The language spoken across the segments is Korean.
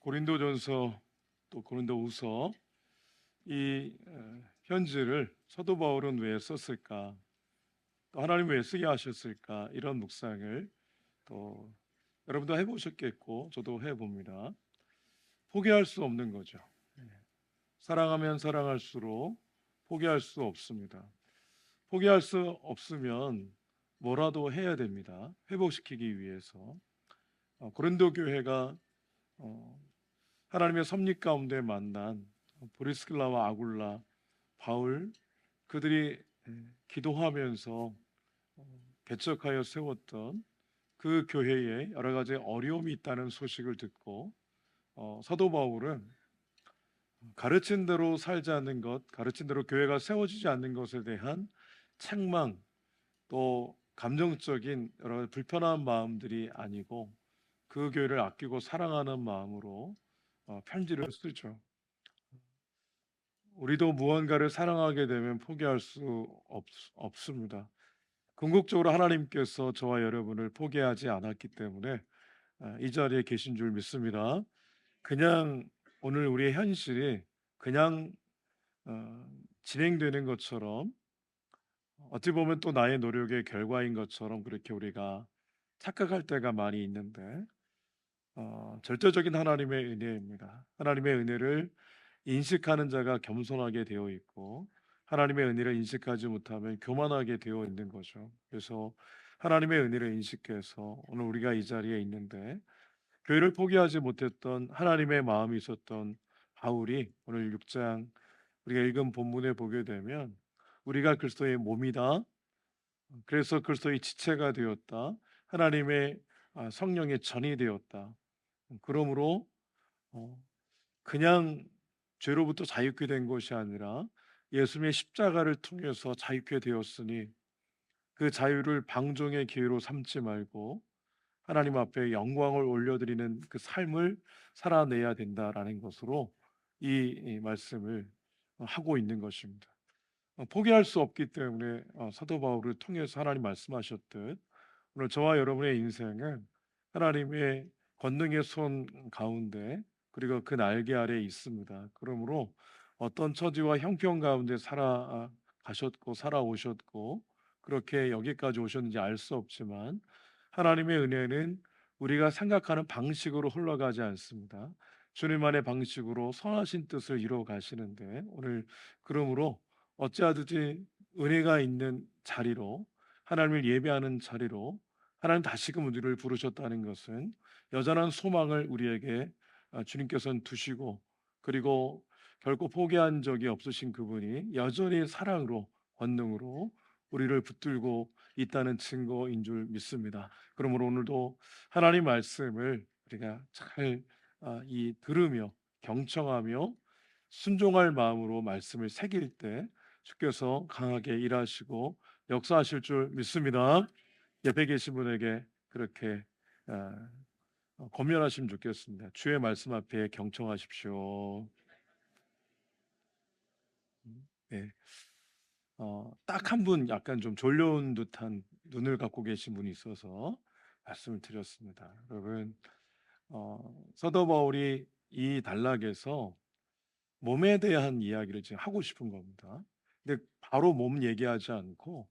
고린도전서 또 고린도후서 이 편지를 사도 바울은 왜 썼을까? 또 하나님 왜 쓰게 하셨을까? 이런 묵상을 또 여러분도 해보셨겠고 저도 해봅니다. 포기할 수 없는 거죠. 사랑하면 사랑할수록 포기할 수 없습니다. 포기할 수 없으면 뭐라도 해야 됩니다. 회복시키기 위해서. 고린도 교회가 어, 하나님의 섭리 가운데 만난 브리스길라와 아굴라, 바울 그들이 기도하면서 개척하여 세웠던 그 교회에 여러 가지 어려움이 있다는 소식을 듣고 사도 바울은 가르친 대로 살지 않는 것, 가르친 대로 교회가 세워지지 않는 것에 대한 책망 또 감정적인 여러 가지 불편한 마음들이 아니고 그 교회를 아끼고 사랑하는 마음으로 편지를 쓰죠. 우리도 무언가를 사랑하게 되면 포기할 수 없습니다. 궁극적으로 하나님께서 저와 여러분을 포기하지 않았기 때문에 이 자리에 계신 줄 믿습니다. 그냥 오늘 우리의 현실이 그냥 진행되는 것처럼 어찌 보면 또 나의 노력의 결과인 것처럼 그렇게 우리가 착각할 때가 많이 있는데 절대적인 하나님의 은혜입니다. 하나님의 은혜를 인식하는 자가 겸손하게 되어 있고 하나님의 은혜를 인식하지 못하면 교만하게 되어 있는 거죠. 그래서 하나님의 은혜를 인식해서 오늘 우리가 이 자리에 있는데 교회를 포기하지 못했던 하나님의 마음이 있었던 바울이 오늘 6장 우리가 읽은 본문에 보게 되면 우리가 그리스도의 몸이다. 그래서 그리스도의 지체가 되었다. 하나님의 성령의 전이 되었다. 그러므로 어, 그냥 죄로부터 자유케 된 것이 아니라 예수님의 십자가를 통해서 자유케 되었으니 그 자유를 방종의 기회로 삼지 말고 하나님 앞에 영광을 올려드리는 그 삶을 살아내야 된다라는 것으로 이 말씀을 하고 있는 것입니다. 포기할 수 없기 때문에 사도 바울을 통해서 하나님 말씀하셨듯 오늘 저와 여러분의 인생은 하나님의 권능의 손 가운데 그리고 그 날개 아래에 있습니다. 그러므로 어떤 처지와 형편 가운데 살아가셨고 살아오셨고 그렇게 여기까지 오셨는지 알 수 없지만 하나님의 은혜는 우리가 생각하는 방식으로 흘러가지 않습니다. 주님만의 방식으로 선하신 뜻을 이루어 가시는데 오늘 그러므로 어찌하든지 은혜가 있는 자리로 하나님을 예배하는 자리로 하나님 다시금 우리를 부르셨다는 것은 여전한 소망을 우리에게 주님께서는 두시고 그리고 결코 포기한 적이 없으신 그분이 여전히 사랑으로 권능으로 우리를 붙들고 있다는 증거인 줄 믿습니다. 그러므로 오늘도 하나님 말씀을 우리가 잘 들으며 경청하며 순종할 마음으로 말씀을 새길 때 주께서 강하게 일하시고 역사하실 줄 믿습니다. 옆에 계신 분에게 그렇게 권면하시면 좋겠습니다. 주의 말씀 앞에 경청하십시오. 네. 딱 한 분 약간 좀 졸려온 듯한 눈을 갖고 계신 분이 있어서 말씀을 드렸습니다. 여러분, 사도 바울이 이 단락에서 몸에 대한 이야기를 지금 하고 싶은 겁니다. 근데 바로 몸 얘기하지 않고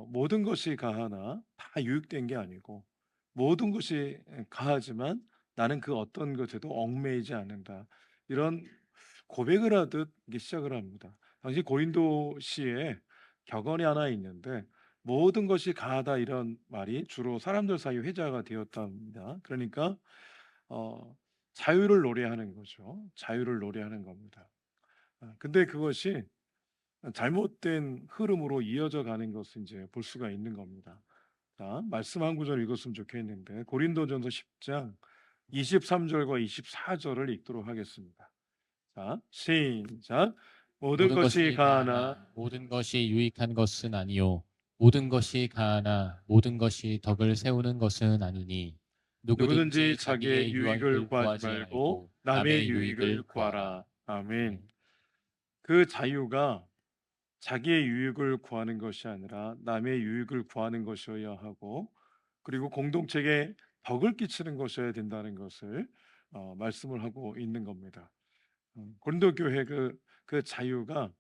모든 것이 가하나 다 유익된 게 아니고 모든 것이 가하지만 나는 그 어떤 것에도 얽매이지 않는다. 이런 고백을 하듯 이게 시작을 합니다. 당시 고린도시에 격언이 하나 있는데 모든 것이 가하다 이런 말이 주로 사람들 사이 회자가 되었답니다. 그러니까 어, 자유를 노래하는 거죠. 자유를 노래하는 겁니다. 근데 그것이 잘못된 흐름으로 이어져 가는 것을 이제 볼 수가 있는 겁니다. 자, 말씀 한 구절 읽었으면 좋겠는데 고린도전서 10장 23절과 24절을 읽도록 하겠습니다. 자, 시작. 모든 모든 것이 것이 가하나 가하나 모든 것이 유익한 것은 아니요 모든 것이 가하나 모든 것이 덕을 세우는 것은 아니니 누구든지 누구든지 자기의 자기의 유익을 유익을 구하지 구하지 말고 말고 남의 남의 유익을 유익을 구하라. 구하라. 아멘. 아멘. 그 자유가 자기의 유익을 구하는 것이 아니라 남의 유익을 구하는 것이어야 하고 그리고 공동체에 덕을 끼치는 것이어야 된다는 것을 말씀을 하고 있는 겁니다. 고린도 교회 그 자유가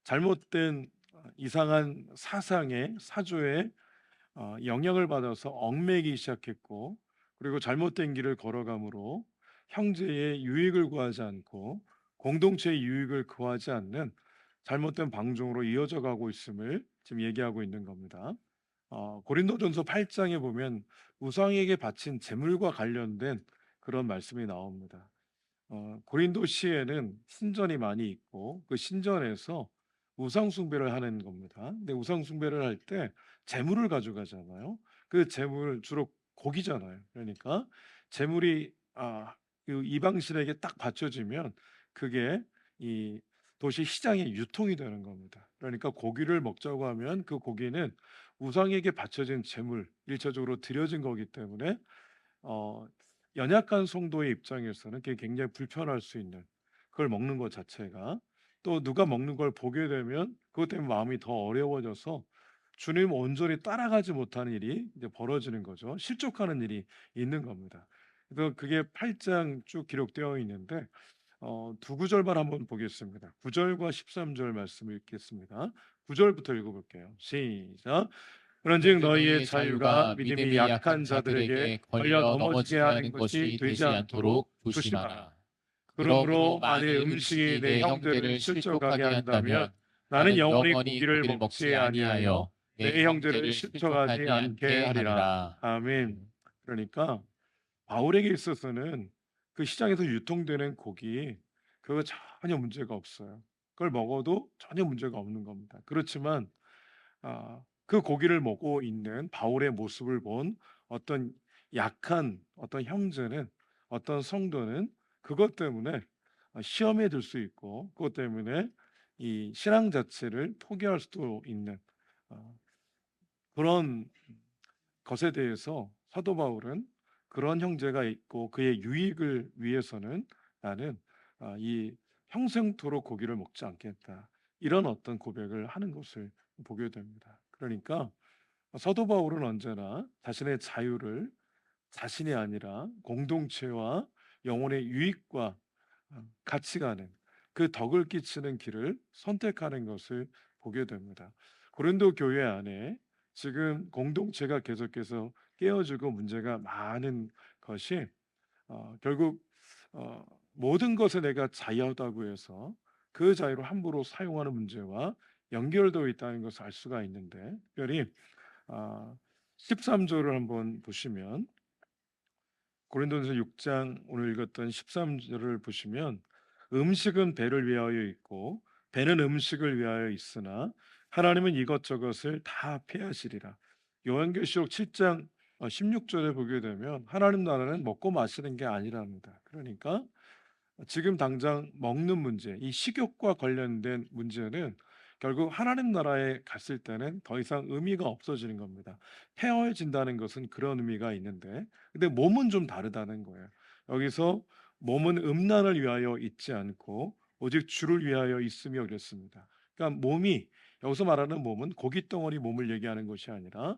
잘못된 이상한 사상의 사조의 영향을 받아서 얽매이기 시작했고, 그리고 잘못된 길을 걸어감으로 형제의 유익을 구하지 않고 공동체의 유익을 구하지 않는 잘못된 방종으로 이어져 가고 있음을 지금 얘기하고 있는 겁니다. 고린도전서 8장에 보면 우상에게 바친 제물과 관련된 그런 말씀이 나옵니다. 고린도시에는 신전이 많이 있고 그 신전에서 우상 숭배를 하는 겁니다. 근데 우상 숭배를 할 때 재물을 가져가잖아요. 그 재물 주로 고기잖아요. 그러니까 재물이 그 이방신에게 딱 바쳐지면 그게 이 도시 시장에 유통이 되는 겁니다. 그러니까 고기를 먹자고 하면 그 고기는 우상에게 바쳐진 재물, 일차적으로 드려진 거기 때문에 어 연약한 성도의 입장에서는 그게 굉장히 불편할 수 있는, 그걸 먹는 것 자체가, 또 누가 먹는 걸 보게 되면 그것 때문에 마음이 더 어려워져서 주님 온전히 따라가지 못하는 일이 이제 벌어지는 거죠. 실족하는 일이 있는 겁니다. 그래서 그게 8장 쭉 기록되어 있는데 두 구절만 한번 보겠습니다. 9 절과 13절 말씀을 읽겠습니다. 9 절부터 읽어 볼게요. 시작. 그런즉 그런즉 너희의 너희의 자유가 자유가 믿음이 믿음이 약한 약한 자들에게 자들에게 걸려 걸려 넘어지게 넘어지게 하는 하는 것이 것이 되지 되지 않도록 않도록 조심하라. 조심하라. 그러므로 그러므로 만일 만일 음식이 음식이 내 내 형제를 형제를 실족하게 실족하게 한다면 한다면 나는 나는 영원히 영원히 고기를 고기를 먹지 먹지 아니하여 아니하여 내 내 형제를 형제를 실족하지 실족하지 않게 않게 하리라. 하리라. 아멘. 그러니까 바울에게 있어서는 그 시장에서 유통되는 고기, 그거 전혀 문제가 없어요. 그걸 먹어도 전혀 문제가 없는 겁니다. 그렇지만 그 고기를 먹고 있는 바울의 모습을 본 어떤 약한 어떤 형제는, 어떤 성도는 그것 때문에 시험에 들 수 있고, 그것 때문에 이 신앙 자체를 포기할 수도 있는 어, 그런 것에 대해서 사도 바울은 그런 형제가 있고 그의 유익을 위해서는 나는 이 평생토록 고기를 먹지 않겠다, 이런 어떤 고백을 하는 것을 보게 됩니다. 그러니까 사도 바울은 언제나 자신의 자유를 자신이 아니라 공동체와 영혼의 유익과 같이 가는 그 덕을 끼치는 길을 선택하는 것을 보게 됩니다. 고린도 교회 안에 지금 공동체가 계속해서 깨어지고 문제가 많은 것이 결국 어, 모든 것에 내가 자유하다고 해서 그 자유를 함부로 사용하는 문제와 연결되어 있다는 것을 알 수가 있는데, 특별히 아, 13절을 한번 보시면, 고린도전서 6장 오늘 읽었던 13절을 보시면, 음식은 배를 위하여 있고 배는 음식을 위하여 있으나 하나님은 이것저것을 다 폐하시리라. 요한계시록 7장 16절에 보게 되면 하나님 나라는 먹고 마시는 게 아니랍니다. 그러니까 지금 당장 먹는 문제, 이 식욕과 관련된 문제는 결국 하나님 나라에 갔을 때는 더 이상 의미가 없어지는 겁니다. 폐허해진다는 것은 그런 의미가 있는데, 근데 몸은 좀 다르다는 거예요. 여기서 몸은 음란을 위하여 있지 않고 오직 주를 위하여 있으며 그랬습니다. 그러니까 몸이, 여기서 말하는 몸은 고깃덩어리 몸을 얘기하는 것이 아니라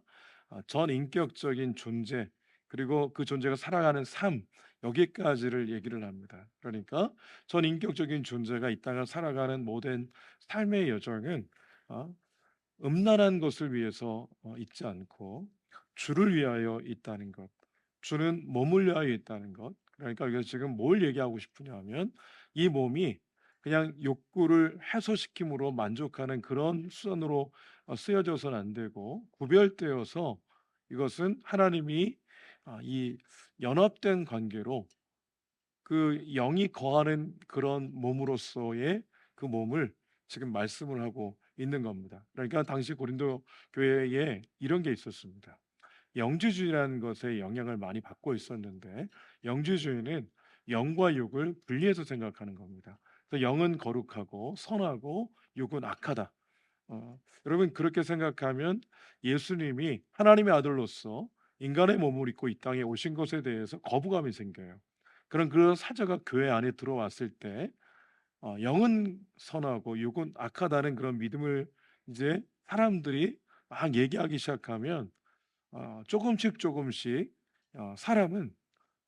전 인격적인 존재, 그리고 그 존재가 살아가는 삶, 여기까지를 얘기를 합니다. 그러니까 전 인격적인 존재가 이 땅을 살아가는 모든 삶의 여정은 어, 음란한 것을 위해서 있지 않고 주를 위하여 있다는 것, 주는 몸을 위하여 있다는 것. 그러니까 여기서 지금 뭘 얘기하고 싶으냐면 이 몸이 그냥 욕구를 해소시킴으로 만족하는 그런 수단으로 쓰여져서는 안 되고, 구별되어서 이것은 하나님이 이 연합된 관계로 그 영이 거하는 그런 몸으로서의 그 몸을 지금 말씀을 하고 있는 겁니다. 그러니까 당시 고린도 교회에 이런 게 있었습니다. 영주주의라는 것에 영향을 많이 받고 있었는데, 영주주의는 영과 육을 분리해서 생각하는 겁니다. 그래서 영은 거룩하고 선하고 육은 악하다. 여러분 그렇게 생각하면 예수님이 하나님의 아들로서 인간의 몸을 입고 이 땅에 오신 것에 대해서 거부감이 생겨요. 그런 사자가 교회 안에 들어왔을 때 영은 선하고 육은 악하다는 그런 믿음을 이제 사람들이 막 얘기하기 시작하면 조금씩 조금씩 사람은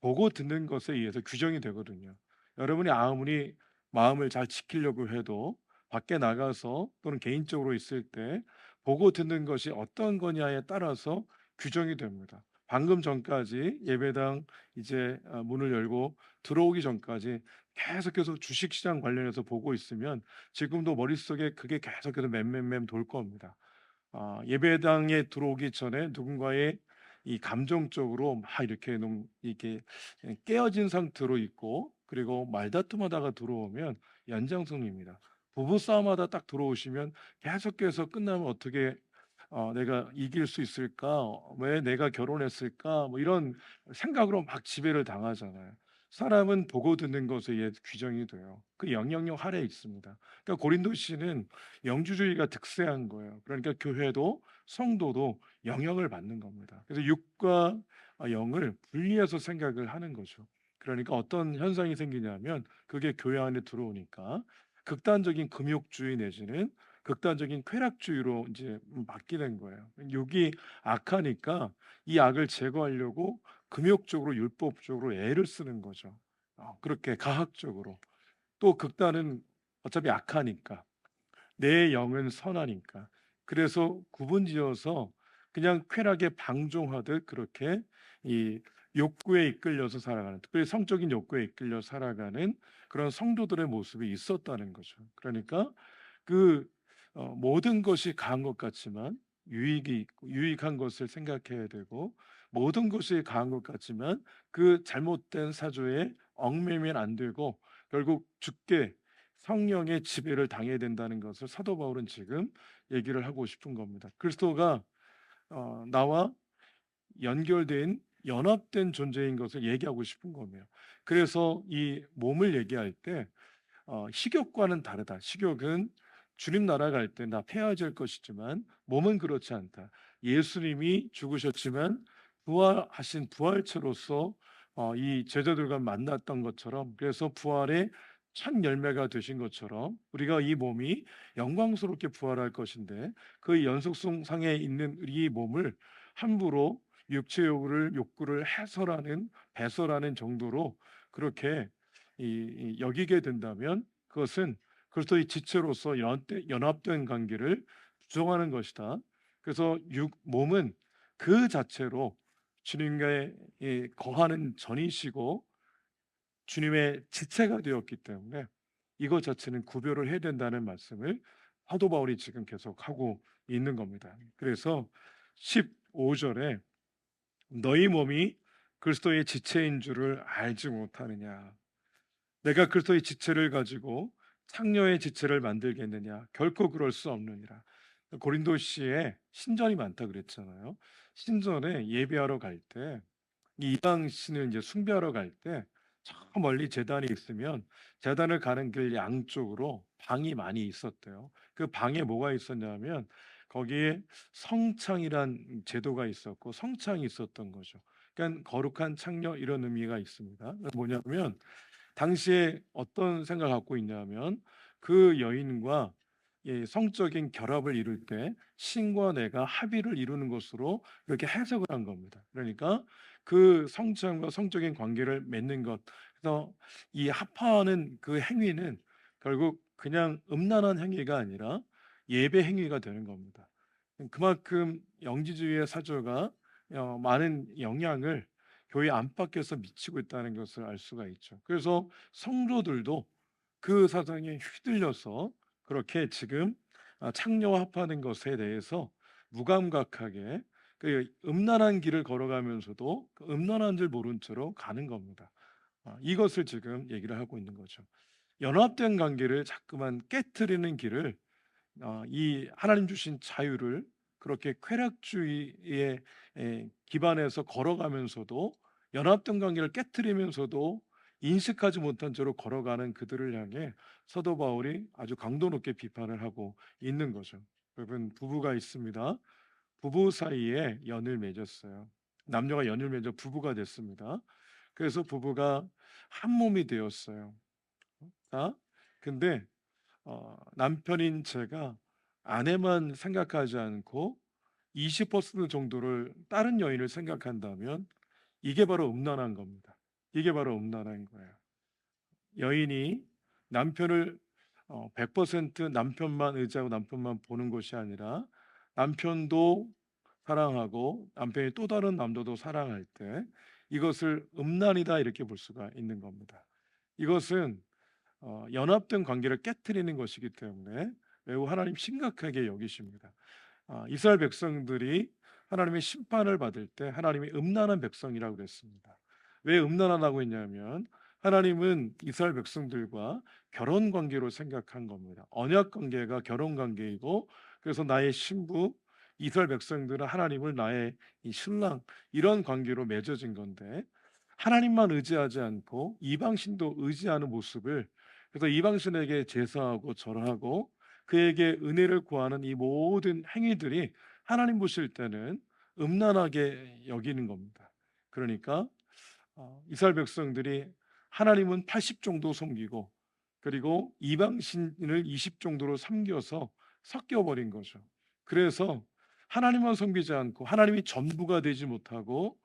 보고 듣는 것에 의해서 규정이 되거든요. 여러분이 아무리 마음을 잘 지키려고 해도 밖에 나가서 또는 개인적으로 있을 때 보고 듣는 것이 어떤 거냐에 따라서 규정이 됩니다. 방금 전까지 예배당 이제 문을 열고 들어오기 전까지 계속해서 주식시장 관련해서 보고 있으면 지금도 머릿속에 그게 계속해서 맴맴맴 돌 겁니다. 예배당에 들어오기 전에 누군가의 이 감정적으로 막 이렇게 너무 이렇게 깨어진 상태로 있고, 그리고 말다툼하다가 들어오면 연장선입니다. 부부 싸움하다 딱 들어오시면 계속해서 끝나면 어떻게 '내가 이길 수 있을까? 왜 내가 결혼했을까?' 뭐 이런 생각으로 막 지배를 당하잖아요. 사람은 보고 듣는 것에 의해 규정이 돼요. 그 영향력 아래에 있습니다. 그러니까 고린도시는 영주주의가 득세한 거예요. 그러니까 교회도 성도도 영향을 받는 겁니다. 그래서 육과 영을 분리해서 생각을 하는 거죠. 그러니까 어떤 현상이 생기냐면 그게 교회 안에 들어오니까 극단적인 금욕주의 내지는 극단적인 쾌락주의로 이제 바뀌는 거예요. 육이 악하니까 이 악을 제거하려고 금욕적으로 율법적으로 애를 쓰는 거죠. 그렇게 가학적으로. 또 극단은 어차피 악하니까 내 영은 선하니까. 그래서 구분지어서 그냥 쾌락에 방종하듯 그렇게 이 욕구에 이끌려서 살아가는, 특별히 성적인 욕구에 이끌려 살아가는 그런 성도들의 모습이 있었다는 거죠. 그러니까 그 모든 것이 강한 것 같지만 유익이 있고 유익한 것을 생각해야 되고, 모든 것이 강한 것 같지만 그 잘못된 사조에 얽매이면 안 되고 결국 죽게 성령의 지배를 당해야 된다는 것을 사도 바울은 지금 얘기를 하고 싶은 겁니다. 그리스도가 나와 연결된 연합된 존재인 것을 얘기하고 싶은 겁니다. 그래서 이 몸을 얘기할 때 식욕과는 다르다. 식욕은 주님 나라 갈 때 나 폐하질 것이지만 몸은 그렇지 않다. 예수님이 죽으셨지만 부활하신 부활체로서 이 제자들과 만났던 것처럼, 그래서 부활의 첫 열매가 되신 것처럼 우리가 이 몸이 영광스럽게 부활할 것인데 그 연속성상에 있는 이 몸을 함부로 육체 욕구를 해설하는 배설하는 정도로 그렇게 여기게 된다면 그것은 그리스도의 지체로서 연합된 관계를 부정하는 것이다. 그래서 몸은 그 자체로 주님과의 거하는 전이시고 주님의 지체가 되었기 때문에 이것 자체는 구별을 해야 된다는 말씀을 사도 바울이 지금 계속 하고 있는 겁니다. 그래서 15절에 너희 몸이 그리스도의 지체인 줄을 알지 못하느냐. 내가 그리스도의 지체를 가지고 창녀의 지체를 만들겠느냐? 결코 그럴 수 없느니라. 고린도시에 신전이 많다 그랬잖아요. 신전에 예배하러 갈 때 이방 신을 이제 숭배하러 갈 때 저 멀리 제단이 있으면 제단을 가는 길 양쪽으로 방이 많이 있었대요. 그 방에 뭐가 있었냐면 거기에 성창이란 제도가 있었고 성창이 있었던 거죠. 그러니까 거룩한 창녀 이런 의미가 있습니다. 뭐냐면 당시에 어떤 생각을 갖고 있냐면 그 여인과 성적인 결합을 이룰 때 신과 내가 합의를 이루는 것으로 이렇게 해석을 한 겁니다. 그러니까 그 성장과 성적인 관계를 맺는 것. 그래서 이 합하는 그 행위는 결국 그냥 음란한 행위가 아니라 예배 행위가 되는 겁니다. 그만큼 영지주의의 사조가 많은 영향을 교회 안팎에서 미치고 있다는 것을 알 수가 있죠. 그래서 성도들도 그 사상에 휘둘려서 그렇게 지금 창녀와 합하는 것에 대해서 무감각하게 그 음란한 길을 걸어가면서도 그 음란한 줄 모른 채로 가는 겁니다. 이것을 지금 얘기를 하고 있는 거죠. 연합된 관계를 자꾸만 깨트리는 길을, 이 하나님 주신 자유를 그렇게 쾌락주의에 기반해서 걸어가면서도 연합된 관계를 깨트리면서도 인식하지 못한 채로 걸어가는 그들을 향해 사도 바울이 아주 강도 높게 비판을 하고 있는 거죠. 여러분, 부부가 있습니다. 부부 사이에 연을 맺었어요. 남녀가 연을 맺어 부부가 됐습니다. 그래서 부부가 한 몸이 되었어요. 근데 남편인 제가 아내만 생각하지 않고 20% 정도를 다른 여인을 생각한다면 이게 바로 음란한 겁니다. 이게 바로 음란한 거예요. 여인이 남편을 100% 남편만 의지하고 남편만 보는 것이 아니라 남편도 사랑하고 남편이 또 다른 남자도 사랑할 때 이것을 음란이다 이렇게 볼 수가 있는 겁니다. 이것은 연합된 관계를 깨뜨리는 것이기 때문에 매우 하나님 심각하게 여기십니다. 이스라엘 백성들이 하나님의 심판을 받을 때 하나님이 음란한 백성이라고 그랬습니다. 왜 음란하다고 했냐면 하나님은 이스라엘 백성들과 결혼 관계로 생각한 겁니다. 언약 관계가 결혼 관계이고 그래서 나의 신부 이스라엘 백성들은 하나님을 나의 이 신랑 이런 관계로 맺어진 건데 하나님만 의지하지 않고 이방신도 의지하는 모습을 그래서 이방신에게 제사하고 절하고 그에게 은혜를 구하는 이 모든 행위들이 하나님 보실 때는 음란하게 여기는 겁니다. 그러니까 이스라엘 백성들이 하나님은 80 정도 섬기고 그리고 이방신을 20 정도로 섬겨서 섞여 버린 거죠. 그래서 하나님만 섬기지 않고 하나님이 전부가 되지 못하고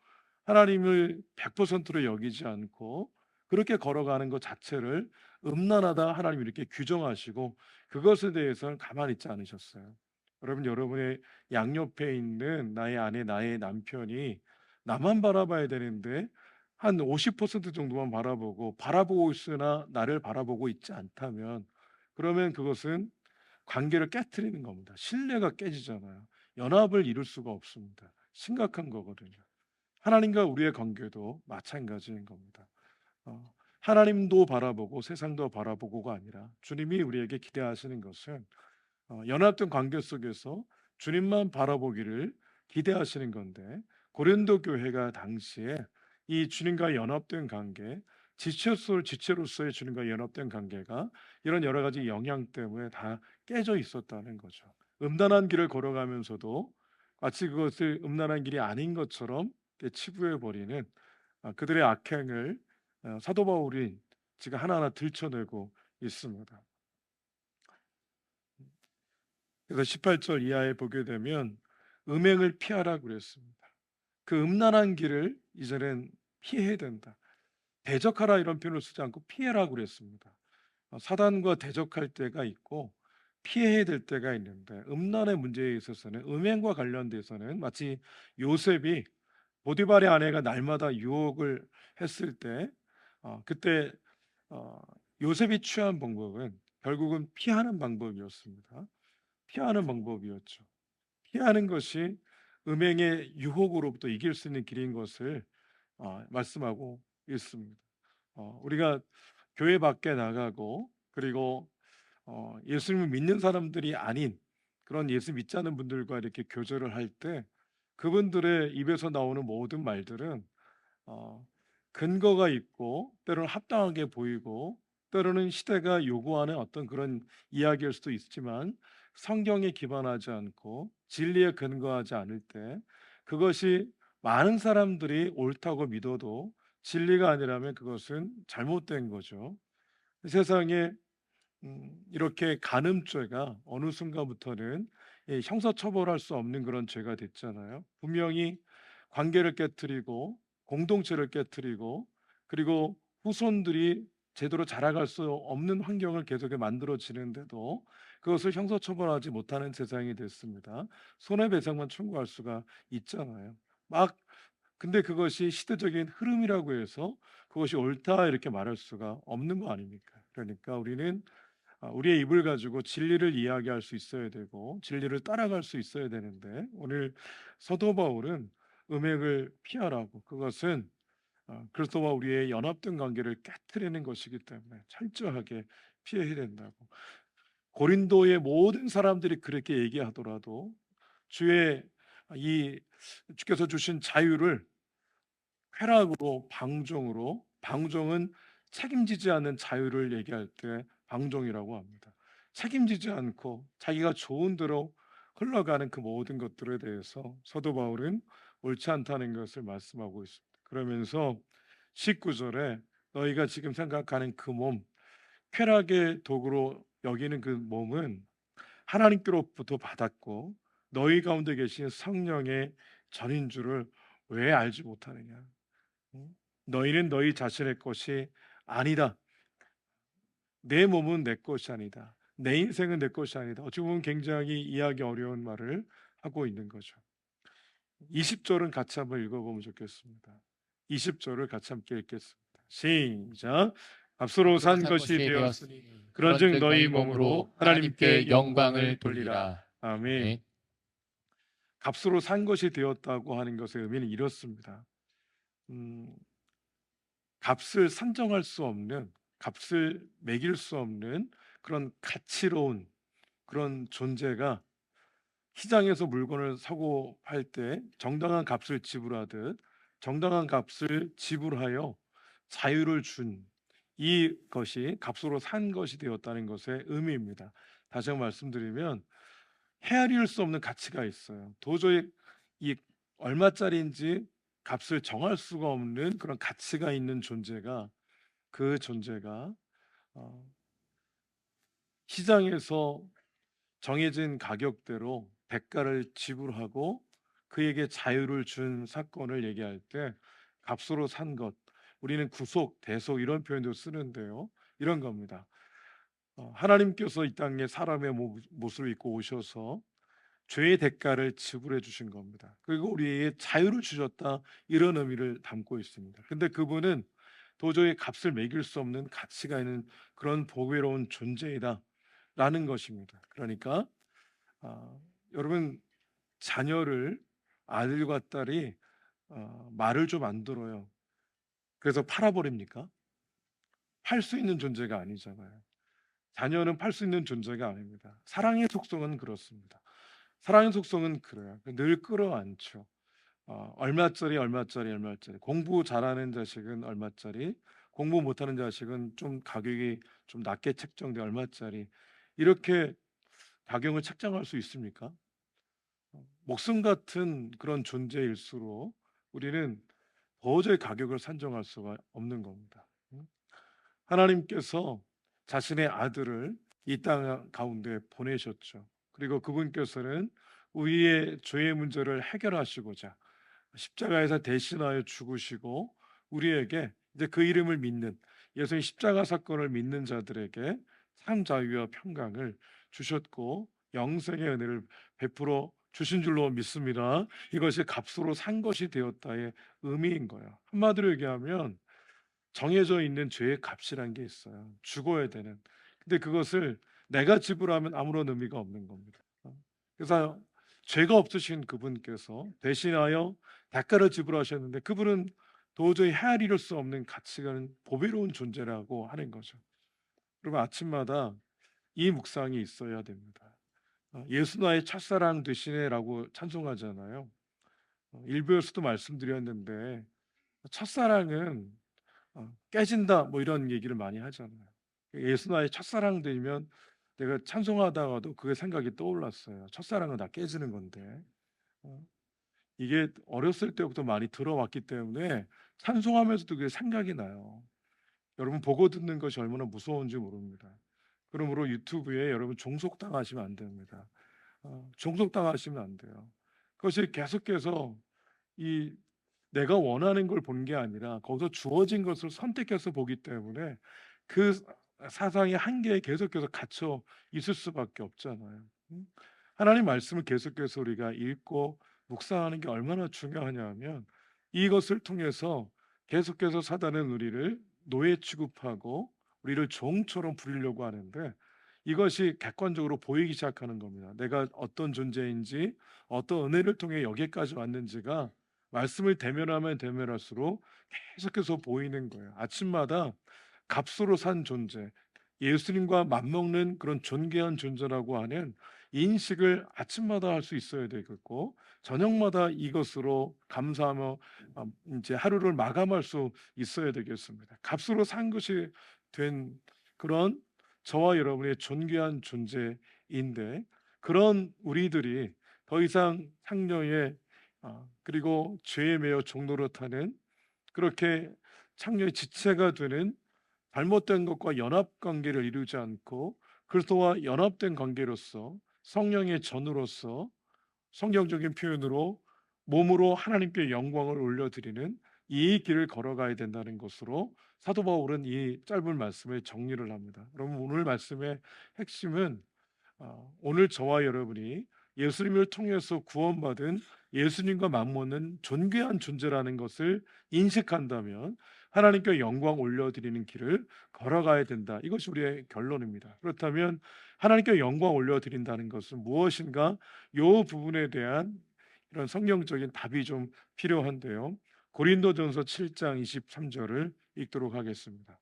하나님을 100%로 여기지 않고 그렇게 걸어가는 것 자체를 음란하다 하나님이 이렇게 규정하시고 그것에 대해서는 가만히 있지 않으셨어요. 여러분, 여러분의 양옆에 있는 나의 아내, 나의 남편이 나만 바라봐야 되는데 한 50% 정도만 바라보고 있으나 나를 바라보고 있지 않다면 그러면 그것은 관계를 깨트리는 겁니다. 신뢰가 깨지잖아요. 연합을 이룰 수가 없습니다. 심각한 거거든요. 하나님과 우리의 관계도 마찬가지인 겁니다. 하나님도 바라보고 세상도 바라보고가 아니라 주님이 우리에게 기대하시는 것은 연합된 관계 속에서 주님만 바라보기를 기대하시는 건데 고린도 교회가 당시에 이 주님과 연합된 관계, 지체로서의 주님과 연합된 관계가 이런 여러 가지 영향 때문에 다 깨져 있었다는 거죠. 음란한 길을 걸어가면서도 마치 그것을 음란한 길이 아닌 것처럼 치부해 버리는 그들의 악행을 사도 바울이 지금 하나하나 들춰내고 있습니다. 그래서 18절 이하에 보게 되면 음행을 피하라고 그랬습니다. 그 음란한 길을 이제는 피해야 된다. 대적하라 이런 표현을 쓰지 않고 피해라고 그랬습니다. 사단과 대적할 때가 있고 피해야 될 때가 있는데 음란의 문제에 있어서는 음행과 관련돼서는 마치 요셉이 보디발의 아내가 날마다 유혹을 했을 때 그때 어, 요셉이 취한 방법은 결국은 피하는 방법이었습니다. 피하는 방법이었죠. 피하는 것이 음행의 유혹으로부터 이길 수 있는 길인 것을 말씀하고 있습니다. 우리가 교회 밖에 나가고 그리고 예수님을 믿는 사람들이 아닌 그런 예수 믿지 않는 분들과 이렇게 교제를 할 때 그분들의 입에서 나오는 모든 말들은 어, 근거가 있고 때로는 합당하게 보이고 때로는 시대가 요구하는 어떤 그런 이야기일 수도 있지만 성경에 기반하지 않고 진리에 근거하지 않을 때 그것이 많은 사람들이 옳다고 믿어도 진리가 아니라면 그것은 잘못된 거죠. 세상에 이렇게 간음죄가 어느 순간부터는 형사처벌할 수 없는 그런 죄가 됐잖아요. 분명히 관계를 깨뜨리고 공동체를 깨뜨리고 그리고 후손들이 제대로 자라갈 수 없는 환경을 계속해 만들어지는데도 그것을 형사처벌하지 못하는 세상이 됐습니다. 손해배상만 청구할 수가 있잖아요. 막 근데 그것이 시대적인 흐름이라고 해서 그것이 옳다 이렇게 말할 수가 없는 거 아닙니까? 그러니까 우리는 우리의 입을 가지고 진리를 이야기할 수 있어야 되고 진리를 따라갈 수 있어야 되는데 오늘 사도 바울은 음행을 피하라고 그것은 그리스도와 우리의 연합된 관계를 깨뜨리는 것이기 때문에 철저하게 피해야 된다고. 고린도의 모든 사람들이 그렇게 얘기하더라도 주의 이 주께서 주신 자유를 쾌락으로 방종은 책임지지 않는 자유를 얘기할 때 방종이라고 합니다. 책임지지 않고 자기가 좋은 대로 흘러가는 그 모든 것들에 대해서 사도 바울은 옳지 않다는 것을 말씀하고 있습니다. 그러면서 19절에 너희가 지금 생각하는 그 몸, 쾌락의 도구로 여기는 그 몸은 하나님께로부터 받았고 너희 가운데 계신 성령의 전인 줄을 왜 알지 못하느냐? 너희는 너희 자신의 것이 아니다. 내 몸은 내 것이 아니다. 내 인생은 내 것이 아니다. 어찌 보면 굉장히 이해하기 어려운 말을 하고 있는 거죠. 20절은 같이 한번 읽어보면 좋겠습니다. 20절을 같이 함께 읽겠습니다. 시작. 값으로 값으로 산 산 것이 것이 되었으니 되었으니 그런즉 그런즉 너희 너희 몸으로 몸으로 하나님께 하나님께 영광을 영광을 돌리라. 돌리라. 아멘. 아멘. 값으로 산 것이 되었다고 하는 것의 의미는 이렇습니다. 음, 값을 산정할 수 없는, 값을 매길 수 없는 그런 가치로운 그런 존재가 시장에서 물건을 사고 팔 때 정당한 값을 지불하듯 정당한 값을 지불하여 자유를 준 이것이 값으로 산 것이 되었다는 것의 의미입니다. 다시 한번 말씀드리면 헤아릴 수 없는 가치가 있어요. 도저히 이 얼마짜리인지 값을 정할 수가 없는 그런 가치가 있는 존재가, 그 존재가 어, 시장에서 정해진 가격대로 대가를 지불하고 그에게 자유를 준 사건을 얘기할 때 값으로 산 것, 우리는 구속, 대속 이런 표현도 쓰는데요. 이런 겁니다. 하나님께서 이 땅에 사람의 모습을 입고 오셔서 죄의 대가를 지불해 주신 겁니다. 그리고 우리에게 자유를 주셨다, 이런 의미를 담고 있습니다. 근데 그분은 도저히 값을 매길 수 없는 가치가 있는 그런 보배로운 존재이다라는 것입니다. 그러니까 아, 여러분, 자녀를, 아들과 딸이 말을 좀 안 들어요. 그래서 팔아버립니까? 팔 수 있는 존재가 아니잖아요. 자녀는 팔 수 있는 존재가 아닙니다. 사랑의 속성은 그렇습니다. 사랑의 속성은 그래요. 늘 끌어안죠. 얼마짜리, 얼마짜리, 얼마짜리. 공부 잘하는 자식은 얼마짜리, 공부 못하는 자식은 좀 가격이 좀 낮게 책정돼 얼마짜리. 이렇게 가격을 책정할 수 있습니까? 목숨 같은 그런 존재일수록 우리는 도저히 가격을 산정할 수가 없는 겁니다. 하나님께서 자신의 아들을 이 땅 가운데 보내셨죠. 그리고 그분께서는 우리의 죄의 문제를 해결하시고자 십자가에서 대신하여 죽으시고 우리에게 이제 그 이름을 믿는, 예수의 십자가 사건을 믿는 자들에게 삶 자유와 평강을 주셨고 영생의 은혜를 베풀어 주신 줄로 믿습니다. 이것이 값으로 산 것이 되었다의 의미인 거예요. 한마디로 얘기하면 정해져 있는 죄의 값이란 게 있어요. 죽어야 되는. 근데 그것을 내가 지불하면 아무런 의미가 없는 겁니다. 그래서 죄가 없으신 그분께서 대신하여 대가를 지불하셨는데 그분은 도저히 헤아릴 수 없는 가치가 있는 보배로운 존재라고 하는 거죠. 그리고 아침마다 이 묵상이 있어야 됩니다. 예수 나의 첫사랑 되시네라고 찬송하잖아요. 일부에서도 말씀드렸는데 첫사랑은 깨진다 뭐 이런 얘기를 많이 하잖아요. 예수 나의 첫사랑 되면 내가 찬송하다가도 그게 생각이 떠올랐어요. 첫사랑은 다 깨지는 건데 어, 이게 어렸을 때부터 많이 들어왔기 때문에 찬송하면서도 그게 생각이 나요. 여러분 보고 듣는 것이 얼마나 무서운지 모릅니다. 그러므로 유튜브에 여러분 종속당하시면 안 됩니다. 종속당하시면 안 돼요. 그것이 계속해서 이 내가 원하는 걸 본 게 아니라 거기서 주어진 것을 선택해서 보기 때문에 그 사상의 한계에 계속해서 갇혀 있을 수밖에 없잖아요. 하나님 말씀을 계속해서 우리가 읽고 묵상하는 게 얼마나 중요하냐면 이것을 통해서 계속해서 사단은 우리를 노예 취급하고 우리를 종처럼 부리려고 하는데 이것이 객관적으로 보이기 시작하는 겁니다. 내가 어떤 존재인지 어떤 은혜를 통해 여기까지 왔는지가 말씀을 대면하면 대면할수록 계속해서 보이는 거예요. 아침마다 값으로 산 존재, 예수님과 맞먹는 그런 존귀한 존재라고 하는 인식을 아침마다 할 수 있어야 되겠고 저녁마다 이것으로 감사하며 이제 하루를 마감할 수 있어야 되겠습니다. 값으로 산 것이 된 그런 저와 여러분의 존귀한 존재인데 그런 우리들이 더 이상 상녀의 그리고 죄에 매여 종로로 타는 그렇게 창녀의 지체가 되는 잘못된 것과 연합 관계를 이루지 않고 그리스도와 연합된 관계로서 성령의 전으로서 성경적인 표현으로 몸으로 하나님께 영광을 올려드리는 이 길을 걸어가야 된다는 것으로 사도 바울은 이 짧은 말씀을 정리를 합니다. 그럼 오늘 말씀의 핵심은 오늘 저와 여러분이 예수님을 통해서 구원받은 예수님과 맞먹는 존귀한 존재라는 것을 인식한다면 하나님께 영광 올려드리는 길을 걸어가야 된다. 이것이 우리의 결론입니다. 그렇다면 하나님께 영광 올려드린다는 것은 무엇인가? 이 부분에 대한 이런 성경적인 답이 좀 필요한데요. 고린도전서 7장 23절을 읽도록 하겠습니다.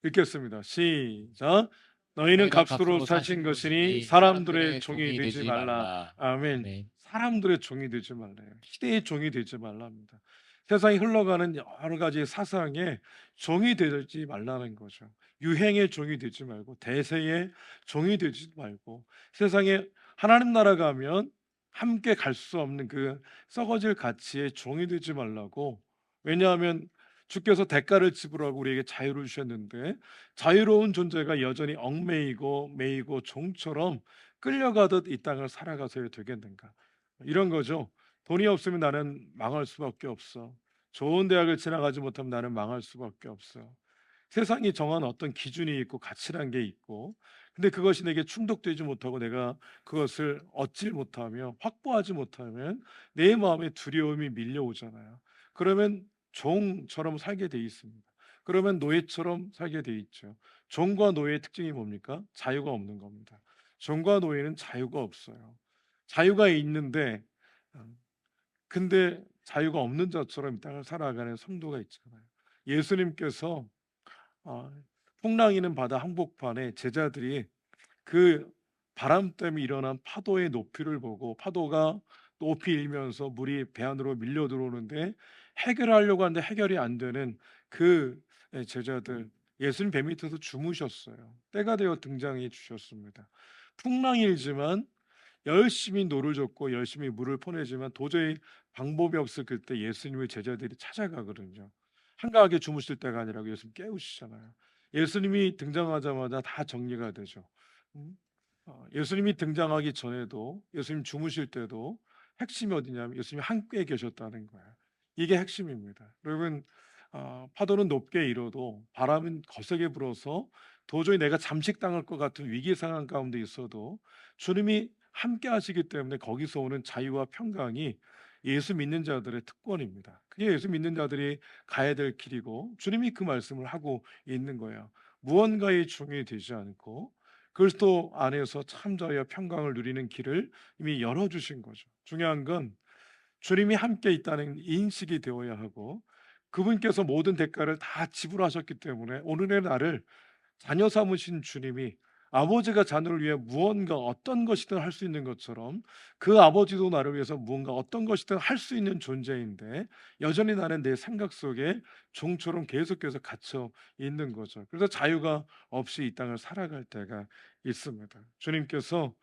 읽겠습니다. 시작. 너희는 너희가 값으로 값으로 사신 사신 것이니 것이니 사람들의 사람들의 종이 종이 되지 되지 말라. 말라. 아멘. 아멘. 사람들의 종이 되지 말라요. 시대의 종이 되지 말랍니다. 세상이 흘러가는 여러 가지 사상의 종이 되지 말라는 거죠. 유행의 종이 되지 말고 대세의 종이 되지 말고 세상에 하나님 나라 가면 함께 갈 수 없는 그 썩어질 가치의 종이 되지 말라고. 왜냐하면 주께서 대가를 지불하고 우리에게 자유를 주셨는데 자유로운 존재가 여전히 얽매이고 매이고 종처럼 끌려가듯 이 땅을 살아가서야 되겠는가? 이런 거죠. 돈이 없으면 나는 망할 수밖에 없어. 좋은 대학을 지나가지 못하면 나는 망할 수밖에 없어. 세상이 정한 어떤 기준이 있고 가치란 게 있고, 근데 그것이 내게 충족되지 못하고 내가 그것을 얻지 못하며 확보하지 못하면 내 마음에 두려움이 밀려오잖아요. 그러면 종처럼 살게 돼 있습니다. 그러면 노예처럼 살게 돼 있죠. 종과 노예의 특징이 뭡니까? 자유가 없는 겁니다. 종과 노예는 자유가 없어요. 자유가 있는데 근데 자유가 없는 자처럼 이 땅을 살아가는 성도가 있잖아요. 예수님께서 어, 풍랑이는 바다 한복판에 제자들이 그 바람 때문에 일어난 파도의 높이를 보고 파도가 높이 일면서 물이 배 안으로 밀려 들어오는데 해결하려고 하는데 해결이 안 되는 그 제자들, 예수님 배 밑에서 주무셨어요. 때가 되어 등장해 주셨습니다. 풍랑이 일지만 열심히 노를 젓고 열심히 물을 퍼내지만 도저히 방법이 없을 그때 예수님의 제자들이 찾아가거든요. 한가하게 주무실 때가 아니라 예수님 깨우시잖아요. 예수님이 등장하자마자 다 정리가 되죠. 음? 예수님이 등장하기 전에도 예수님 주무실 때도 핵심이 어디냐면 예수님이 함께 계셨다는 거예요. 이게 핵심입니다. 여러분, 파도는 높게 일어도 바람은 거세게 불어서 도저히 내가 잠식당할 것 같은 위기 상황 가운데 있어도 주님이 함께 하시기 때문에 거기서 오는 자유와 평강이 예수 믿는 자들의 특권입니다. 그게 예수 믿는 자들이 가야 될 길이고 주님이 그 말씀을 하고 있는 거예요. 무언가의 종이 되지 않고 그리스도 안에서 참 자유와 평강을 누리는 길을 이미 열어주신 거죠. 중요한 건 주님이 함께 있다는 인식이 되어야 하고 그분께서 모든 대가를 다 지불하셨기 때문에 오늘의 나를 자녀 삼으신 주님이 아버지가 자녀를 위해 무언가 어떤 것이든 할 수 있는 것처럼 그 아버지도 나를 위해서 무언가 어떤 것이든 할 수 있는 존재인데 여전히 나는 내 생각 속에 종처럼 계속해서 갇혀 있는 거죠. 그래서 자유가 없이 이 땅을 살아갈 때가 있습니다. 주님께서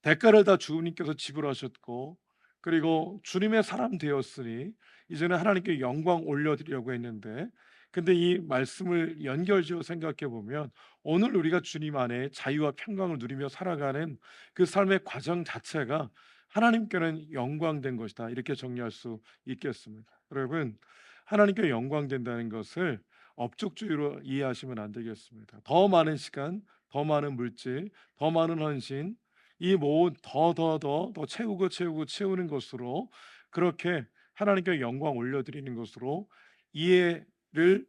대가를 다 주님께서 지불하셨고 그리고 주님의 사람 되었으니 이제는 하나님께 영광 올려드리려고 했는데 근데 이 말씀을 연결지어 생각해 보면 오늘 우리가 주님 안에 자유와 평강을 누리며 살아가는 그 삶의 과정 자체가 하나님께는 영광된 것이다. 이렇게 정리할 수 있겠습니다. 여러분, 하나님께 영광된다는 것을 업적주의로 이해하시면 안 되겠습니다. 더 많은 시간, 더 많은 물질, 더 많은 헌신, 이 모든 더 채우고 채우는 것으로 그렇게 하나님께 영광 올려드리는 것으로 이해를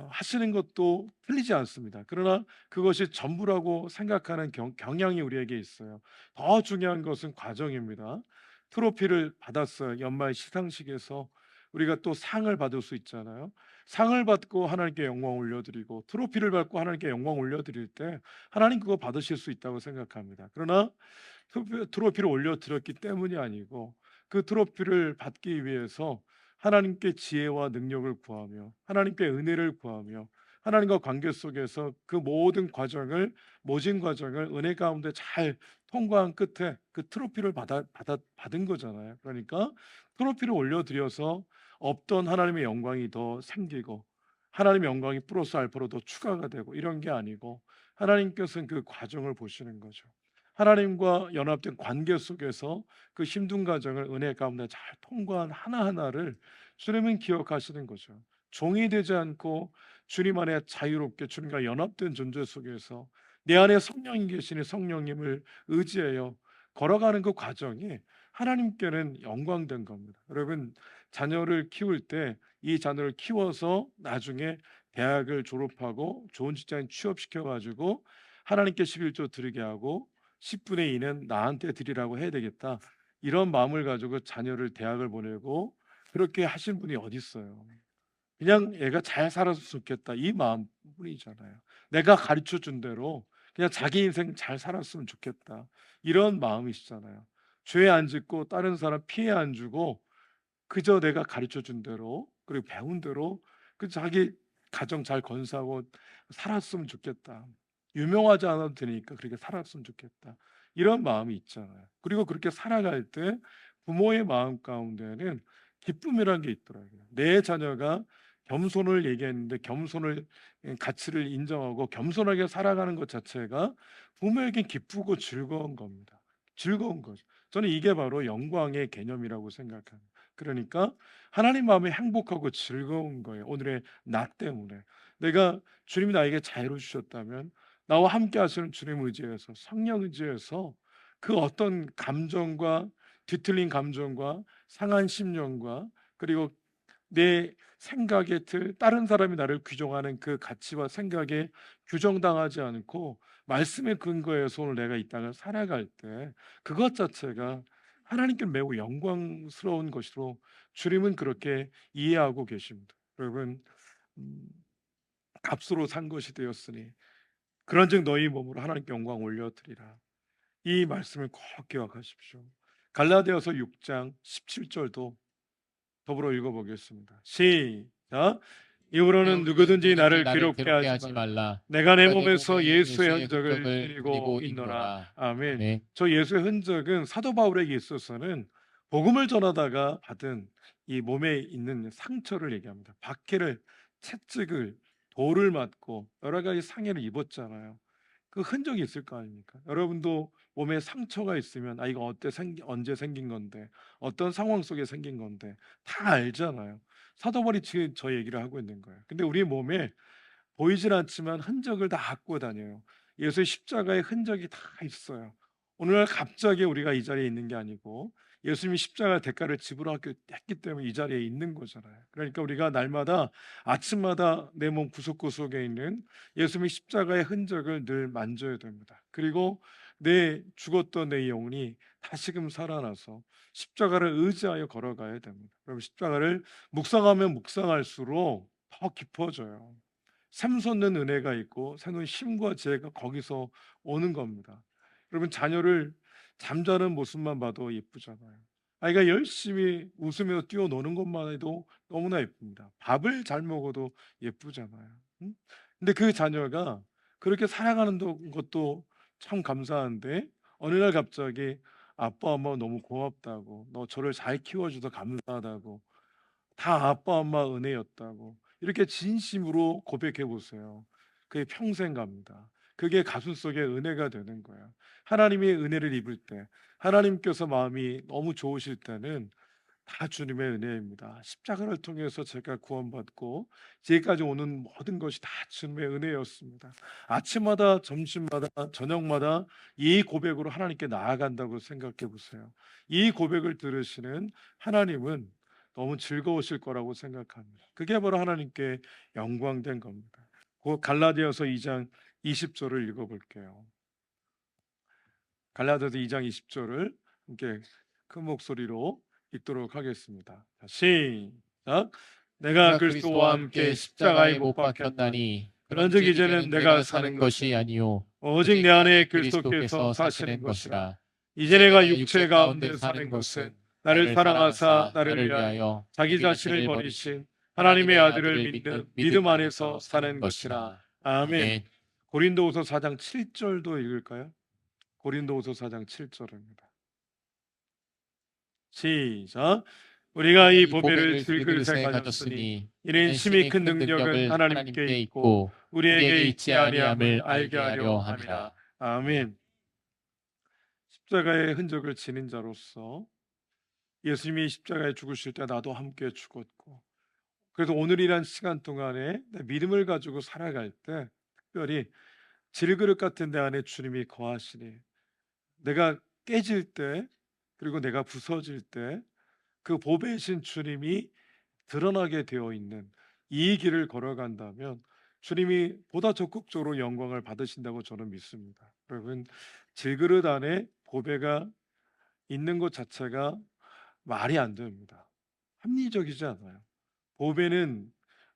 하시는 것도 틀리지 않습니다. 그러나 그것이 전부라고 생각하는 경향이 우리에게 있어요. 더 중요한 것은 과정입니다. 트로피를 받았어요. 연말 시상식에서 우리가 또 상을 받을 수 있잖아요. 상을 받고 하나님께 영광 올려드리고 트로피를 받고 하나님께 영광 올려드릴 때 하나님 그거 받으실 수 있다고 생각합니다. 그러나 트로피를 올려드렸기 때문이 아니고 그 트로피를 받기 위해서 하나님께 지혜와 능력을 구하며 하나님께 은혜를 구하며 하나님과 관계 속에서 그 모든 과정을 모진 과정을 은혜 가운데 잘 통과한 끝에 그 트로피를 받은 거잖아요. 그러니까 트로피를 올려드려서 없던 하나님의 영광이 더 생기고 하나님의 영광이 플러스 알파로 더 추가가 되고 이런 게 아니고 하나님께서는 그 과정을 보시는 거죠. 하나님과 연합된 관계 속에서 그 힘든 과정을 은혜 가운데 잘 통과한 하나하나를 주님은 기억하시는 거죠. 종이 되지 않고 주님 안에 자유롭게 주님과 연합된 존재 속에서 내 안에 성령이 계시니 성령님을 의지하여 걸어가는 그 과정이 하나님께는 영광된 겁니다. 여러분, 자녀를 키울 때 이 자녀를 키워서 나중에 대학을 졸업하고 좋은 직장에 취업시켜 가지고 하나님께 11조 드리게 하고 10분의 2는 나한테 드리라고 해야 되겠다. 이런 마음을 가지고 자녀를 대학을 보내고 그렇게 하신 분이 어디 있어요? 그냥 애가 잘 살았으면 좋겠다. 이 마음뿐이잖아요. 내가 가르쳐 준 대로 그냥 자기 인생 잘 살았으면 좋겠다. 이런 마음이시잖아요. 죄 안 짓고 다른 사람 피해 안 주고 그저 내가 가르쳐 준 대로 그리고 배운 대로 그 자기 가정 잘 건사하고 살았으면 좋겠다. 유명하지 않아도 되니까 그렇게 살았으면 좋겠다. 이런 마음이 있잖아요. 그리고 그렇게 살아갈 때 부모의 마음 가운데는 기쁨이라는 게 있더라고요. 내 자녀가 겸손을 얘기했는데 겸손을 가치를 인정하고 겸손하게 살아가는 것 자체가 부모에게 기쁘고 즐거운 겁니다. 즐거운 거죠. 저는 이게 바로 영광의 개념이라고 생각합니다. 그러니까 하나님 마음이 행복하고 즐거운 거예요. 오늘의 나 때문에 내가 주님이 나에게 자유를 주셨다면 나와 함께 하시는 주님 의지에서 성령 의지에서 그 어떤 감정과 뒤틀린 감정과 상한 심령과 그리고 내 생각의 틀, 다른 사람이 나를 규정하는 그 가치와 생각에 규정당하지 않고 말씀의 근거에서 오늘 내가 이 땅을 살아갈 때 그것 자체가 하나님께 매우 영광스러운 것으로 주님은 그렇게 이해하고 계십니다. 여러분, 음, 값으로 산 것이 되었으니 그런즉 너희 몸으로 하나님께 영광 올려드리라. 이 말씀을 꼭 기억하십시오. 갈라디아서 6장 17절도 더불어 읽어보겠습니다. 시작. 이후로는 누구든지 나를 괴롭게 하지 말라. 말라. 내가 내 내가 내 몸에서 몸에 예수의 예수의 흔적을 흔적을 드리고 드리고 있노라. 있노라. 아멘. 아멘. 저 예수의 흔적은 사도 바울에게 있어서는 복음을 전하다가 받은 이 몸에 있는 상처를 얘기합니다. 박해를, 채찍을, 돌을 맞고 여러 가지 상해를 입었잖아요. 그 흔적이 있을 거 아닙니까? 여러분도 몸에 상처가 있으면 아 이거 언제 생긴 건데 어떤 상황 속에 생긴 건데 다 알잖아요. 사도 바울이 지금 저 얘기를 하고 있는 거예요. 근데 우리 몸에 보이질 않지만 흔적을 다 갖고 다녀요. 예수의 십자가의 흔적이 다 있어요. 오늘날 갑자기 우리가 이 자리에 있는 게 아니고 예수님이 십자가 대가를 지불했기 때문에 이 자리에 있는 거잖아요. 그러니까 우리가 날마다 아침마다 내 몸 구석구석에 있는 예수님의 십자가의 흔적을 늘 만져야 됩니다. 그리고 내 죽었던 내 영혼이 다시금 살아나서 십자가를 의지하여 걸어가야 됩니다. 그럼 십자가를 묵상하면 묵상할수록 더 깊어져요. 샘솟는 은혜가 있고 새로운 힘과 지혜가 거기서 오는 겁니다. 여러분 자녀를 잠자는 모습만 봐도 예쁘잖아요. 아이가 열심히 웃으며 뛰어노는 것만 해도 너무나 예쁩니다. 밥을 잘 먹어도 예쁘잖아요. 응? 근데 그 자녀가 그렇게 살아가는 것도 참 감사한데 어느 날 갑자기 아빠 엄마 너무 고맙다고 너 저를 잘 키워줘서 감사하다고 다 아빠 엄마 은혜였다고 이렇게 진심으로 고백해 보세요. 그게 평생 갑니다. 그게 가슴 속에 은혜가 되는 거야. 하나님의 은혜를 입을 때 하나님께서 마음이 너무 좋으실 때는 다 주님의 은혜입니다. 십자가를 통해서 제가 구원받고 지금까지 오는 모든 것이 다 주님의 은혜였습니다. 아침마다 점심마다 저녁마다 이 고백으로 하나님께 나아간다고 생각해 보세요. 이 고백을 들으시는 하나님은 너무 즐거우실 거라고 생각합니다. 그게 바로 하나님께 영광된 겁니다. 그 갈라디아서 2장 20절을 읽어볼게요. 갈라디아서 2장 20절을 함께 큰 목소리로 읽도록 하겠습니다. 자, 시작. 내가 그리스도와 함께 십자가에 못 박혔나니 그런즉 이제는 내가 사는 것이 아니요 오직 내 안에 그리스도께서 사시는 것이라. 이제 내가 육체 가운데 사는 것은 나를 사랑하사 나를 위하여 자기 자신을 버리신 하나님의 아들을 믿는 믿음 안에서 사는 것이라. 아멘. 고린도후서 4장 7절도 읽을까요? 고린도후서 4장 7절입니다. 시작. 우리가 이 보배를 들그릇에 가졌으니 이는 심히 큰 능력은 하나님께 있고 우리에게 있지 아니함을 알게 하려 함이라. 아멘. 십자가의 흔적을 지닌 자로서 예수님이 십자가에 죽으실 때 나도 함께 죽었고, 그래서 오늘이란 시간 동안에 내 믿음을 가지고 살아갈 때 특별히 질그릇 같은 데 안에 주님이 거하시니, 내가 깨질 때 그리고 내가 부서질 때 그 보배이신 주님이 드러나게 되어 있는 이 길을 걸어간다면 주님이 보다 적극적으로 영광을 받으신다고 저는 믿습니다. 여러분, 질그릇 안에 보배가 있는 것 자체가 말이 안 됩니다. 합리적이지 않아요. 보배는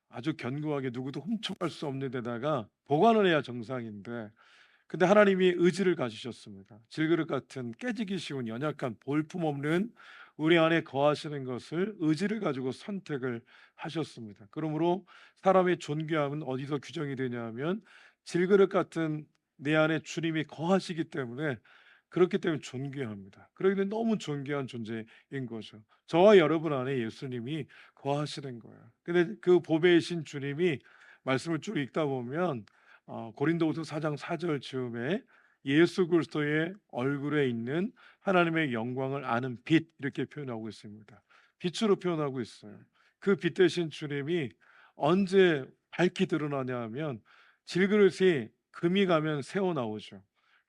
아주 견고하게 누구도 훔쳐갈 수 없는 데다가 보관을 해야 정상인데, 근데 하나님이 의지를 가지셨습니다. 질그릇 같은 깨지기 쉬운 연약한 볼품없는 우리 안에 거하시는 것을 의지를 가지고 선택을 하셨습니다. 그러므로 사람의 존귀함은 어디서 규정이 되냐면 질그릇 같은 내 안에 주님이 거하시기 때문에, 그렇기 때문에 존귀합니다. 그러기 때문에 너무 존귀한 존재인 거죠. 저와 여러분 안에 예수님이 거하시는 거예요. 근데 그 보배이신 주님이 말씀을 쭉 읽다 보면 고린도후서 4장 4절 즈음에 예수 그리스도의 얼굴에 있는 하나님의 영광을 아는 빛, 이렇게 표현하고 있습니다. 빛으로 표현하고 있어요. 그 빛 대신 주님이 언제 밝히 드러나냐 하면 질그릇이 금이 가면 새어 나오죠.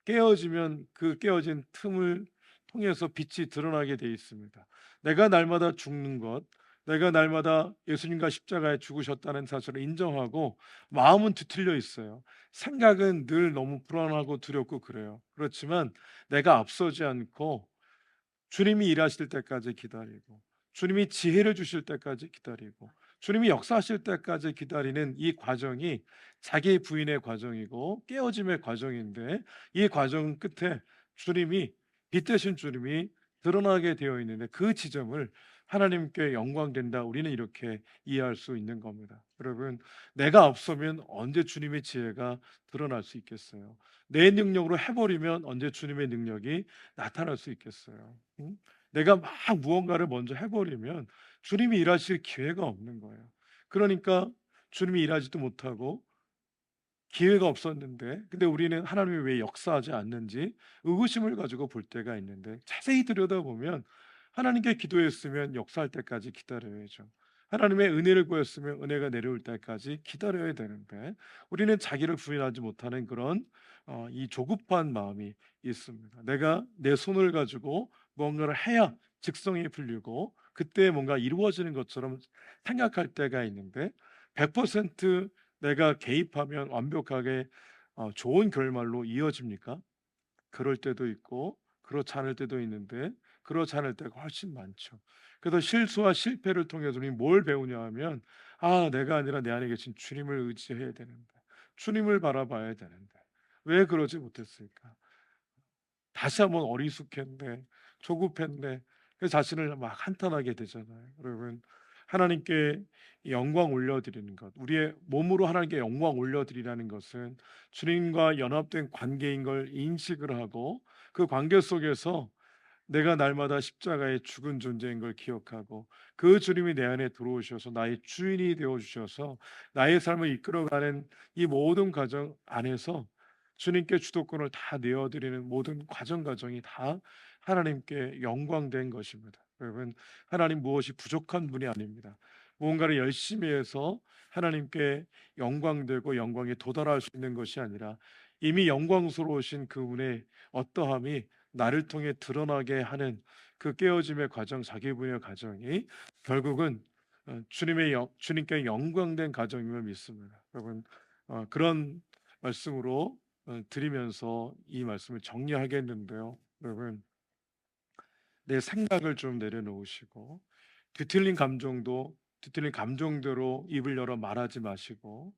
깨어지면 그 깨어진 틈을 통해서 빛이 드러나게 돼 있습니다. 내가 날마다 죽는 것, 내가 날마다 예수님과 십자가에 죽으셨다는 사실을 인정하고 마음은 뒤틀려 있어요. 생각은 늘 너무 불안하고 두렵고 그래요. 그렇지만 내가 앞서지 않고 주님이 일하실 때까지 기다리고, 주님이 지혜를 주실 때까지 기다리고, 주님이 역사하실 때까지 기다리는 이 과정이 자기 부인의 과정이고 깨어짐의 과정인데, 이 과정 끝에 주님이, 빛 대신 주님이 드러나게 되어 있는데, 그 지점을 하나님께 영광된다, 우리는 이렇게 이해할 수 있는 겁니다. 여러분, 내가 앞서면 언제 주님의 지혜가 드러날 수 있겠어요? 내 능력으로 해버리면 언제 주님의 능력이 나타날 수 있겠어요? 응? 내가 막 무언가를 먼저 해버리면 주님이 일하실 기회가 없는 거예요. 그러니까 주님이 일하지도 못하고 기회가 없었는데, 근데 우리는 하나님이 왜 역사하지 않는지 의구심을 가지고 볼 때가 있는데, 자세히 들여다보면 하나님께 기도했으면 역사할 때까지 기다려야죠. 하나님의 은혜를 구했으면 은혜가 내려올 때까지 기다려야 되는데, 우리는 자기를 부인하지 못하는 그런 이 조급한 마음이 있습니다. 내가 내 손을 가지고 뭔가를 해야 직성이 풀리고 그때 뭔가 이루어지는 것처럼 생각할 때가 있는데, 100% 내가 개입하면 완벽하게 좋은 결말로 이어집니까? 그럴 때도 있고 그렇지 않을 때도 있는데, 그렇지 않을 때가 훨씬 많죠. 그래서 실수와 실패를 통해서 우리는 뭘 배우냐 하면, 내가 아니라 내 안에 계신 주님을 의지해야 되는데, 주님을 바라봐야 되는데 왜 그러지 못했을까? 다시 한번 어리숙했네, 조급했네, 그 자신을 막 한탄하게 되잖아요. 여러분, 하나님께 영광 올려드리는 것, 우리의 몸으로 하나님께 영광 올려드리라는 것은 주님과 연합된 관계인 걸 인식을 하고, 그 관계 속에서 내가 날마다 십자가에 죽은 존재인 걸 기억하고, 그 주님이 내 안에 들어오셔서 나의 주인이 되어 주셔서 나의 삶을 이끌어가는 이 모든 과정 안에서 주님께 주도권을 다 내어드리는 모든 과정이 다 하나님께 영광된 것입니다. 여러분, 하나님 무엇이 부족한 분이 아닙니다. 무언가를 열심히 해서 하나님께 영광되고 영광에 도달할 수 있는 것이 아니라, 이미 영광스러우신 그분의 어떠함이 나를 통해 드러나게 하는 그 깨어짐의 과정, 자기 분의 과정이 결국은 주님께 영광된 과정임을 믿습니다. 여러분, 그런 말씀으로 드리면서 이 말씀을 정리하겠는데요. 여러분, 내 생각을 좀 내려놓으시고, 뒤틀린 감정대로 입을 열어 말하지 마시고,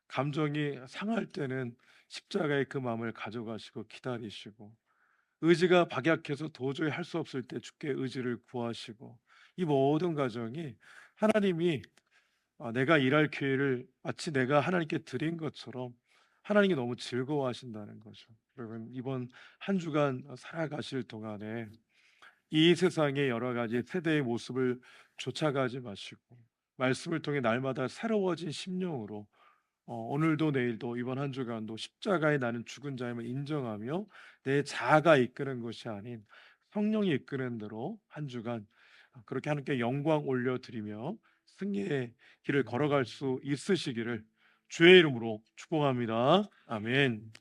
감정이 상할 때는 십자가의 그 마음을 가져가시고 기다리시고, 의지가 박약해서 도저히 할 수 없을 때 주께 의지를 구하시고, 이 모든 과정이 하나님이 내가 일할 기회를 마치 내가 하나님께 드린 것처럼 하나님이 너무 즐거워하신다는 거죠. 여러분, 이번 한 주간 살아가실 동안에 이 세상의 여러 가지 세대의 모습을 쫓아가지 마시고, 말씀을 통해 날마다 새로워진 심령으로 오늘도 내일도 이번 한 주간도 십자가에 나는 죽은 자임을 인정하며 내 자아가 이끄는 것이 아닌 성령이 이끄는 대로 한 주간 그렇게 하나님께 영광 올려드리며 승리의 길을 걸어갈 수 있으시기를 주의 이름으로 축복합니다. 아멘.